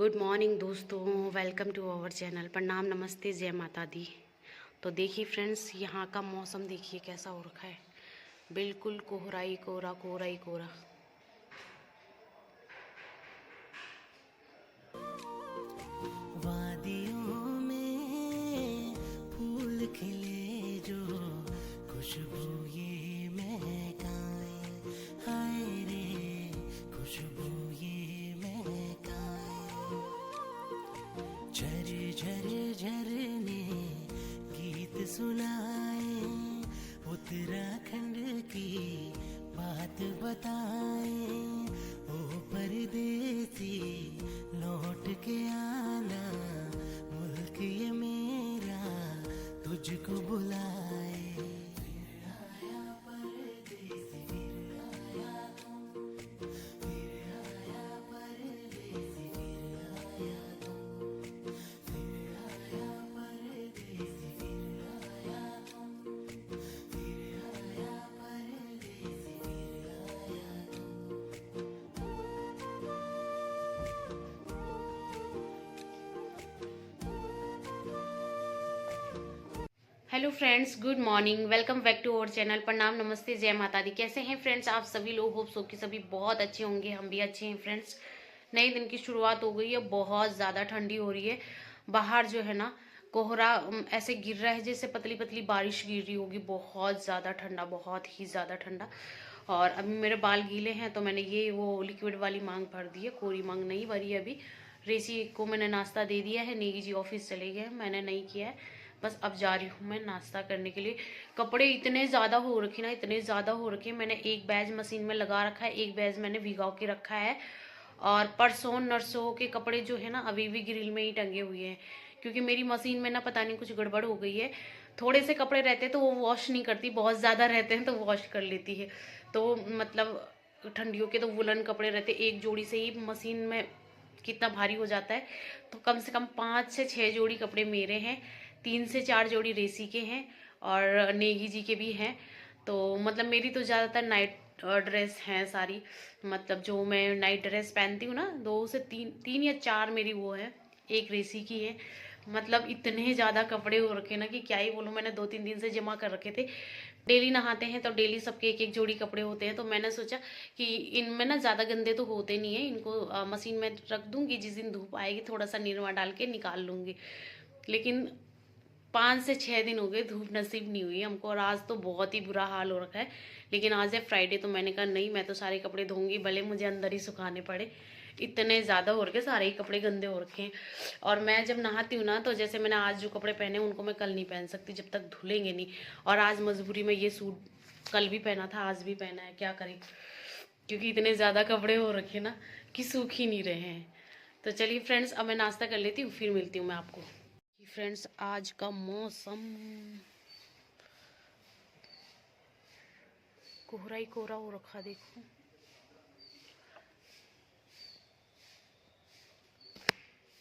Good morning दोस्तों, welcome to our channel. प्रणाम, नमस्ते, जय माता दी। तो देखिए फ्रेंड्स, यहाँ का मौसम देखिए कैसा हो रखा है। बिल्कुल कोहरा ही कोहरा, कोहरा ही कोहरा। वादियों में फूल खिले जो खुशबू ये महकाए, हाय रे खुशबू ये महकाए। झर झर झरने गीत सुनाए, उत्तराखंड की बात बताए। ओ परदेसी लौट के आना, मुल्क ये मेरा तुझको बुलाए। फिर आया परदेसी, फिर आया तुम, फिर आया परदेसी, फिर आया तुम, फिर आया परदेसी, फिर आया तुम, फिर आया परदेसी, फिर आया तुम। Hello friends, good morning, welcome back to our channel. प्रणाम, नमस्ते, जय माता दी। कैसे हैं फ्रेंड्स आप सभी लोग? होप सो कि सभी बहुत अच्छे होंगे, हम भी अच्छे हैं फ्रेंड्स। नए दिन की शुरुआत हो गई है, बहुत ज़्यादा ठंडी हो रही है। बाहर जो है ना कोहरा ऐसे गिर रहा है जैसे पतली पतली बारिश गिर रही होगी। बहुत ज़्यादा ठंडा, बहुत ही ज़्यादा ठंडा। और अभी मेरे बाल गीले हैं तो मैंने ये वो लिक्विड वाली मांग भर दी है, कोरी मांग नहीं भरी है अभी। रेसी को मैंने नाश्ता दे दिया है, नेगी जी ऑफिस चले गए, मैंने नहीं किया है। बस अब जा रही हूँ मैं नाश्ता करने के लिए। कपड़े इतने ज़्यादा हो रखे ना, इतने ज़्यादा हो रखे। मैंने एक बैच मशीन में लगा रखा है, एक बैच मैंने भिगो के रखा है। और परसों नरसों के कपड़े जो है ना अभी भी ग्रिल में ही टंगे हुए हैं, क्योंकि मेरी मशीन में ना पता नहीं कुछ गड़बड़ हो गई है। थोड़े से कपड़े रहते हैं तो वो वॉश नहीं करती, बहुत ज़्यादा रहते हैं तो वॉश कर लेती है। तो मतलब ठंडियों के तो वुलन कपड़े रहते, एक जोड़ी से ही मशीन में कितना भारी हो जाता है। तो कम से कम 5 से 6 जोड़ी कपड़े मेरे हैं, 3 से 4 जोड़ी रेसी के हैं और नेगी जी के भी हैं। तो मतलब मेरी तो ज़्यादातर नाइट ड्रेस हैं सारी। मतलब जो मैं नाइट ड्रेस पहनती हूँ ना, 2 से 3 या 4 मेरी वो है, एक रेसी की है। मतलब इतने ज़्यादा कपड़े हो रखे ना कि क्या ही बोलूँ। मैंने 2-3 दिन से जमा कर रखे थे। डेली नहाते हैं तो डेली सबके एक एक जोड़ी कपड़े होते हैं। तो मैंने सोचा कि इनमें ना ज़्यादा गंदे तो होते नहीं है, इनको मशीन में रख दूंगी, जिस दिन धूप आएगी थोड़ा सा निरमा डाल के निकाल लूँगी। लेकिन 5 से 6 दिन हो गए, धूप नसीब नहीं हुई हमको, और आज तो बहुत ही बुरा हाल हो रखा है। लेकिन आज है फ्राइडे तो मैंने कहा नहीं, मैं तो सारे कपड़े धोऊंगी, भले मुझे अंदर ही सुखाने पड़े। इतने ज़्यादा हो रखे, सारे ही कपड़े गंदे हो रखे हैं। और मैं जब नहाती हूँ ना, तो जैसे मैंने आज जो कपड़े पहने उनको मैं कल नहीं पहन सकती जब तक धुलेंगे नहीं। और आज मजबूरी में ये सूट कल भी पहना था, आज भी पहना है, क्या करें, क्योंकि इतने ज़्यादा कपड़े हो रखे ना कि सूख ही नहीं रहे हैं। तो चलिए फ्रेंड्स, अब मैं नाश्ता कर लेती हूँ, फिर मिलती हूँ मैं आपको। फ्रेंड्स, आज का मौसम कोहरा ही कोहरा हो रखा, देखो।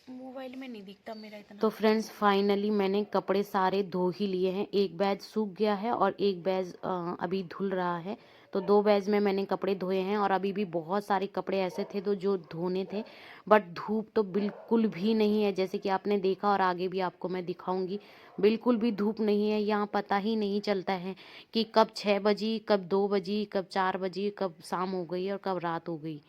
मोबाइल में नहीं दिखता मेरा इतना। तो फ्रेंड्स, फाइनली मैंने कपड़े सारे धो ही लिए हैं। एक बैच सूख गया है और एक बैच अभी धुल रहा है। तो 2 बैच में मैंने कपड़े धोए हैं, और अभी भी बहुत सारे कपड़े ऐसे थे तो जो धोने थे। बट धूप तो बिल्कुल भी नहीं है, जैसे कि आपने देखा, और आगे भी आपको मैं दिखाऊंगी। बिल्कुल भी धूप नहीं है यहाँ, पता ही नहीं चलता है कि कब 6 बजी, कब 2 बजी, कब 4 बजी, कब शाम हो गई और कब रात हो गई।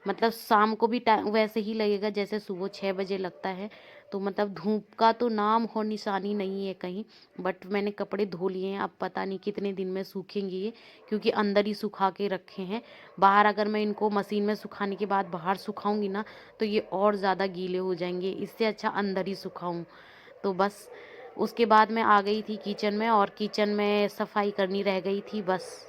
मतलब शाम को भी टाइम वैसे ही लगेगा जैसे सुबह 6 बजे लगता है। तो मतलब धूप का तो नाम और निशानी नहीं है कहीं। बट मैंने कपड़े धो लिए हैं, अब पता नहीं कितने दिन में सूखेंगे ये, क्योंकि अंदर ही सुखा के रखे हैं। बाहर अगर मैं इनको मशीन में सुखाने के बाद बाहर सुखाऊंगी ना, तो ये और ज़्यादा गीले हो जाएंगे। इससे अच्छा अंदर ही सुखाऊं। तो बस उसके बाद मैं आ गई थी किचन में, और किचन में सफाई करनी रह गई थी बस।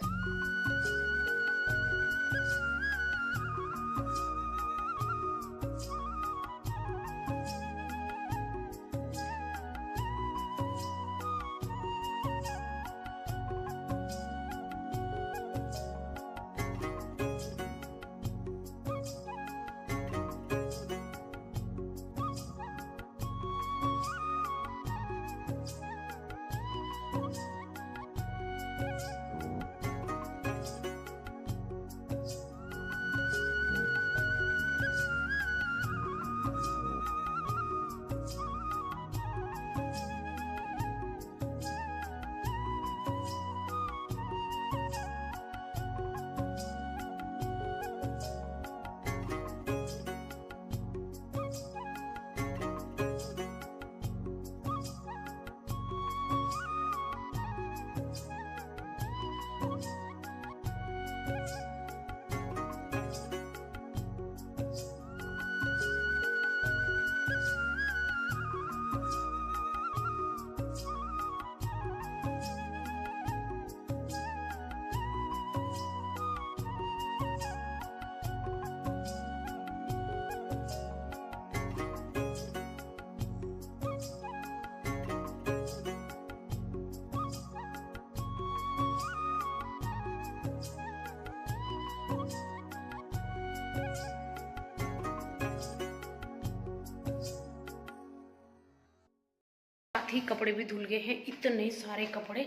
साथ ही कपड़े भी धुल गए हैं, इतने सारे कपड़े।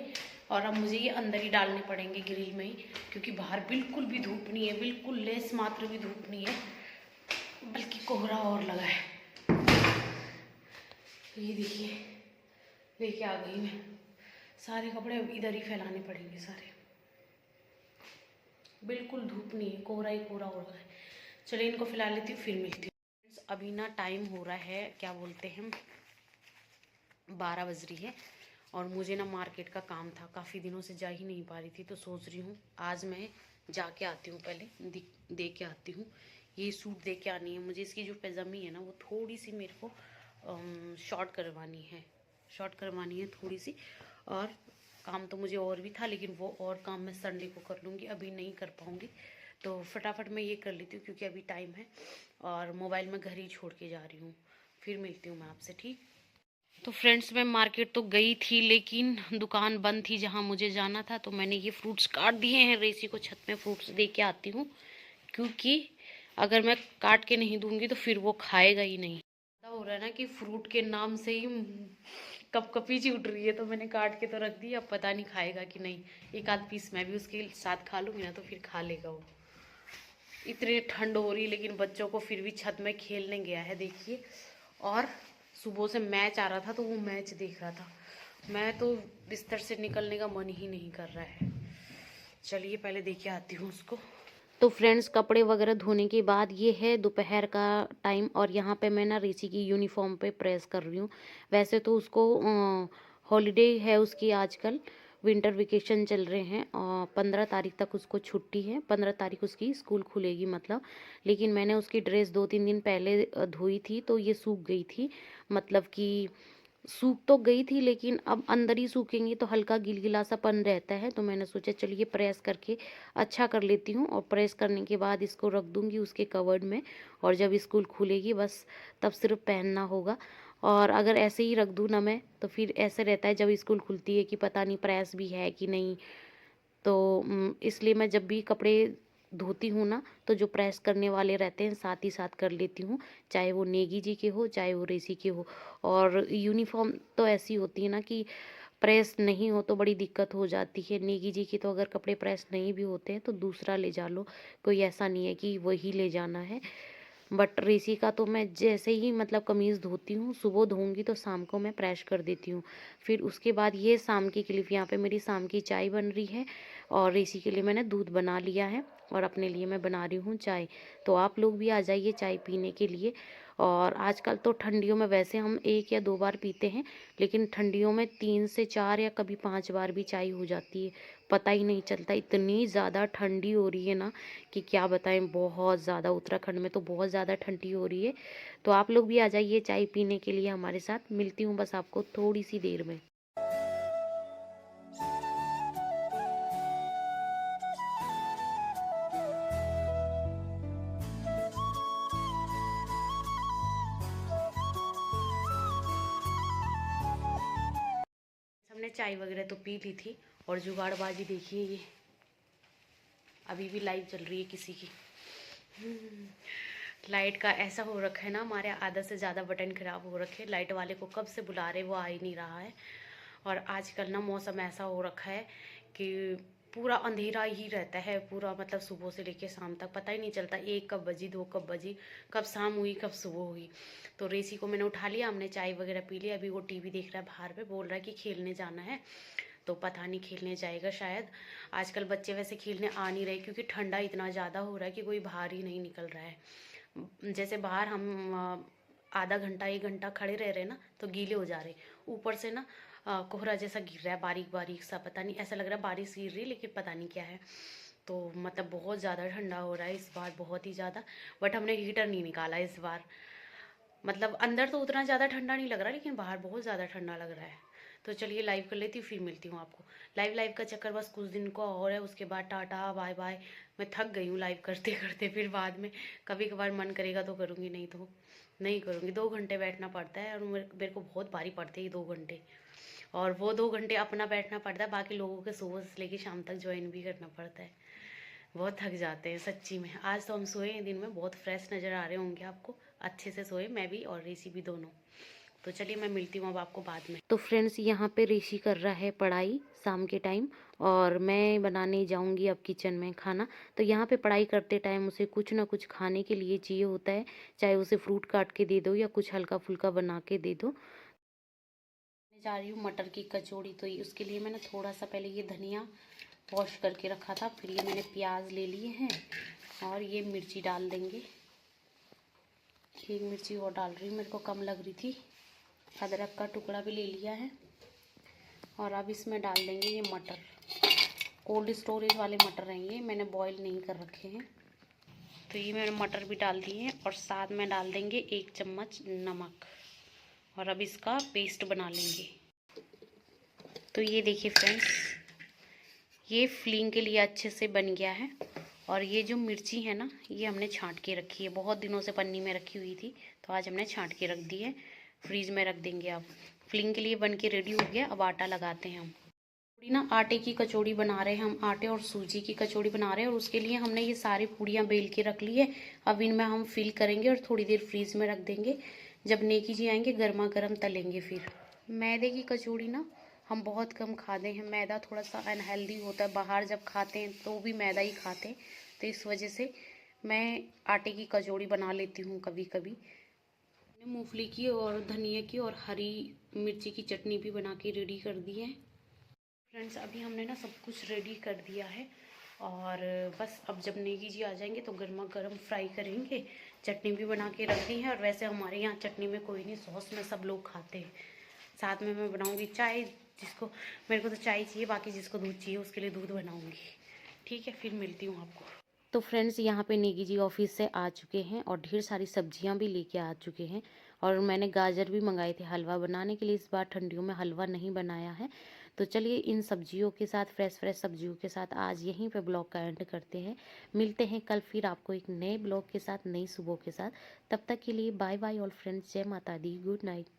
और अब मुझे ये अंदर ही डालने पड़ेंगे ग्रिल में ही, क्योंकि बाहर बिल्कुल भी धूप नहीं है, बिल्कुल लेस मात्र भी धूप नहीं है, बल्कि कोहरा और लगा है। ये देखिए, लेके आ गई मैं सारे कपड़े। अब इधर ही फैलाने पड़ेंगे सारे, बिल्कुल धूप नहीं है, कोहरा ही कोहरा हो रहा है। चलिए इनको फैला लेती हूँ, फिर मिलती हूँ। अभी ना टाइम हो रहा है, क्या बोलते हैं, 12 बज रही है। और मुझे ना मार्केट का काम था, काफ़ी दिनों से जा ही नहीं पा रही थी, तो सोच रही हूँ आज मैं जाके आती हूँ, पहले दे के आती हूँ। ये सूट दे के आनी है मुझे। इसकी जो पैजामी है ना, वो थोड़ी सी मेरे को शॉर्ट करवानी है थोड़ी सी। और काम तो मुझे और भी था, लेकिन वो और काम मैं संडे को कर लूँगी, अभी नहीं कर पाऊँगी। तो फटाफट मैं ये कर लेती हूँ, क्योंकि अभी टाइम है और मोबाइल मैं घर ही छोड़ के जा रही हूँ। फिर मिलती हूँ मैं आपसे, ठीक। तो फ्रेंड्स, मैं मार्केट तो गई थी, लेकिन दुकान बंद थी जहाँ मुझे जाना था। तो मैंने ये फ्रूट्स काट दिए हैं, रेसी को छत में फ्रूट्स दे के आती हूँ, क्योंकि अगर मैं काट के नहीं दूंगी तो फिर वो खाएगा ही नहीं। ऐसा हो रहा है ना कि फ्रूट के नाम से ही कपकपी सी उठ रही है, तो मैंने काट के तो रख दी, अब पता नहीं खाएगा कि नहीं। एक आध पीस मैं भी उसके साथ खा लूँगी ना, तो फिर खा लेगा वो। इतनी ठंड हो रही है, लेकिन बच्चों को फिर भी छत में खेलने गया है, देखिए। और सुबह से मैच आ रहा था, तो वो मैच देख रहा था। मैं तो बिस्तर से निकलने का मन ही नहीं कर रहा है। चलिए पहले देखे आती हूँ उसको। तो फ्रेंड्स, कपड़े वगैरह धोने के बाद ये है दोपहर का टाइम, और यहाँ पे मैं ना रेसी की यूनिफॉर्म पे प्रेस कर रही हूँ। वैसे तो उसको हॉलीडे है उसकी आजकल, विंटर वेकेशन चल रहे हैं, और 15 तारीख तक उसको छुट्टी है। 15 तारीख उसकी स्कूल खुलेगी मतलब। लेकिन मैंने उसकी ड्रेस 2-3 दिन पहले धोई थी, तो ये सूख गई थी। मतलब कि सूख तो गई थी, लेकिन अब अंदर ही सूखेंगी तो हल्का गिलगिलासापन रहता है। तो मैंने सोचा चलिए प्रेस करके अच्छा कर लेती हूँ, और प्रेस करने के बाद इसको रख दूँगी उसके कवर्ड में। और जब स्कूल खुलेगी बस तब सिर्फ पहनना होगा। और अगर ऐसे ही रख दूँ ना मैं, तो फिर ऐसे रहता है जब स्कूल खुलती है कि पता नहीं प्रेस भी है कि नहीं। तो इसलिए मैं जब भी कपड़े धोती हूँ ना, तो जो प्रेस करने वाले रहते हैं साथ ही साथ कर लेती हूँ, चाहे वो नेगी जी के हो चाहे वो रेसी के हो। और यूनिफॉर्म तो ऐसी होती है ना कि प्रेस नहीं हो तो बड़ी दिक्कत हो जाती है। नेगी जी की तो अगर कपड़े प्रेस नहीं भी होते हैं तो दूसरा ले जा लो, कोई ऐसा नहीं है कि वही ले जाना है। बट रेसी का तो मैं जैसे ही मतलब कमीज़ धोती हूँ, सुबह धोऊंगी तो शाम को मैं प्रेस कर देती हूँ। फिर उसके बाद ये शाम की क्लिप, यहाँ पे मेरी शाम की चाय बन रही है, और रेसी के लिए मैंने दूध बना लिया है, और अपने लिए मैं बना रही हूँ चाय। तो आप लोग भी आ जाइए चाय पीने के लिए। और आजकल तो ठंडियों में वैसे हम 1 या 2 बार पीते हैं, लेकिन ठंडियों में 3 से 4 या कभी 5 बार भी चाय हो जाती है, पता ही नहीं चलता। इतनी ज़्यादा ठंडी हो रही है ना कि क्या बताएं, बहुत ज़्यादा। उत्तराखंड में तो बहुत ज़्यादा ठंडी हो रही है। तो आप लोग भी आ जाइए चाय पीने के लिए हमारे साथ। मिलती हूँ बस आपको थोड़ी सी देर में। हमने चाय वगैरह तो पी ली थी, और जुगाड़बाजी देखिए, ये अभी भी लाइव चल रही है किसी की। लाइट का ऐसा हो रखा है ना, हमारे आधा से ज़्यादा बटन खराब हो रखे हैं। लाइट वाले को कब से बुला रहे, वो आ ही नहीं रहा है। और आजकल ना मौसम ऐसा हो रखा है कि पूरा अंधेरा ही रहता है, पूरा मतलब सुबह से लेके शाम तक पता ही नहीं चलता, 1 कब बजी, 2 कब बजी, कब शाम हुई कब सुबह हुई। तो रेसी को मैंने उठा लिया, हमने चाय वगैरह पी लिया। अभी वो टीवी देख रहा है बाहर पे, बोल रहा है कि खेलने जाना है। तो पता नहीं खेलने जाएगा शायद। आजकल बच्चे वैसे खेलने आ नहीं रहे, क्योंकि ठंडा इतना ज़्यादा हो रहा है कि कोई बाहर ही नहीं निकल रहा है। जैसे बाहर हम आधा घंटा 1 घंटा खड़े रह रहे ना, तो गीले हो जा रहे। ऊपर से ना कोहरा जैसा गिर रहा है, बारीक बारीक सा, पता नहीं, ऐसा लग रहा है बारिश गिर रही है, लेकिन पता नहीं क्या है। तो मतलब बहुत ज़्यादा ठंडा हो रहा है इस बार, बहुत ही ज़्यादा। बट हमने हीटर नहीं निकाला इस बार। मतलब अंदर तो उतना ज़्यादा ठंडा नहीं लग रहा, लेकिन बाहर बहुत ज़्यादा ठंडा लग रहा है। तो चलिए लाइव कर लेती हूँ, फिर मिलती हूँ आपको। लाइव का चक्कर बस कुछ दिन को और है, उसके बाद टाटा बाय बाय। मैं थक गई हूँ लाइव करते करते। फिर बाद में कभी कभार मन करेगा तो करूँगी, नहीं तो नहीं करूँगी। 2 घंटे बैठना पड़ता है, और मेरे को बहुत भारी पड़ते हैं 2 घंटे। और वो 2 घंटे अपना बैठना पड़ता है, बाकी लोगों के सुबह से लेकर शाम तक ज्वाइन भी करना पड़ता है। बहुत थक जाते हैं सच्ची में। आज तो हम सोए हैं दिन में, बहुत फ्रेश नज़र आ रहे होंगे आपको, अच्छे से सोए, मैं भी और ऋषि भी दोनों। तो चलिए मैं मिलती हूँ अब आपको बाद में। तो फ्रेंड्स यहाँ पे ऋषि कर रहा है पढ़ाई शाम के टाइम, और मैं बनाने जाऊँगी अब किचन में खाना। तो यहाँ पे पढ़ाई करते टाइम उसे कुछ ना कुछ खाने के लिए चाहिए होता है, चाहे उसे फ्रूट काट के दे दो या कुछ हल्का फुल्का बना के दे दो। मैं जा रही हूँ मटर की कचौड़ी, तो उसके लिए मैंने थोड़ा सा पहले ये धनिया वॉश करके रखा था, फिर ये मैंने प्याज ले लिए हैं और ये मिर्ची डाल देंगे। एक मिर्ची और डाल रही हूँ, मेरे को कम लग रही थी। अदरक का टुकड़ा भी ले लिया है और अब इसमें डाल देंगे ये मटर। कोल्ड स्टोरेज वाले मटर हैं ये, मैंने बॉईल नहीं कर रखे हैं। तो ये मैंने मटर भी डाल दिए हैं और साथ में डाल देंगे 1 चम्मच नमक, और अब इसका पेस्ट बना लेंगे। तो ये देखिए फ्रेंड्स, ये फिलिंग के लिए अच्छे से बन गया है। और ये जो मिर्ची है ना, ये हमने छांट के रखी है, बहुत दिनों से पन्नी में रखी हुई थी, तो आज हमने छांट के रख दी है, फ्रीज में रख देंगे। अब फिलिंग के लिए बन के रेडी हो गया। अब आटा लगाते हैं हम। थोड़ी ना आटे की कचौड़ी बना रहे हैं हम, आटे और सूजी की कचौड़ी बना रहे हैं, और उसके लिए हमने ये सारी पूड़ियाँ बेल के रख ली है। अब इनमें हम फिल करेंगे और थोड़ी देर फ्रीज में रख देंगे। जब नेकी जी आएंगे गर्मा गर्म तलेंगे। फिर मैदे की कचौड़ी ना हम बहुत कम खाते हैं, मैदा थोड़ा सा अनहेल्दी होता है, बाहर जब खाते हैं तो भी मैदा ही खाते हैं, तो इस वजह से मैं आटे की कचौड़ी बना लेती हूँ कभी कभी। मूंगफली की और धनिया की और हरी मिर्ची की चटनी भी बना के रेडी कर दी है। फ्रेंड्स अभी हमने ना सब कुछ रेडी कर दिया है, और बस अब जब नेगी जी आ जाएंगे तो गर्मा गर्म फ्राई करेंगे। चटनी भी बना के रख दी है, और वैसे हमारे यहाँ चटनी में कोई नहीं, सॉस में सब लोग खाते हैं। साथ में मैं बनाऊंगी चाय, जिसको, मेरे को तो चाय चाहिए, बाकी जिसको दूध चाहिए उसके लिए दूध बनाऊंगी। ठीक है, फिर मिलती हूँ आपको। तो फ्रेंड्स यहाँ पे नेगी जी ऑफिस से आ चुके हैं और ढेर सारी सब्जियां भी लेके आ चुके हैं, और मैंने गाजर भी मंगाए थे हलवा बनाने के लिए। इस बार ठंडियों में हलवा नहीं बनाया है। तो चलिए इन सब्जियों के साथ, फ्रेश फ्रेश सब्जियों के साथ आज यहीं पे ब्लॉग का एंड करते हैं। मिलते हैं कल फिर आपको एक नए ब्लॉग के साथ, नई सुबह के साथ। तब तक के लिए बाय बाय ऑल फ्रेंड्स, जय माता दी, गुड नाइट।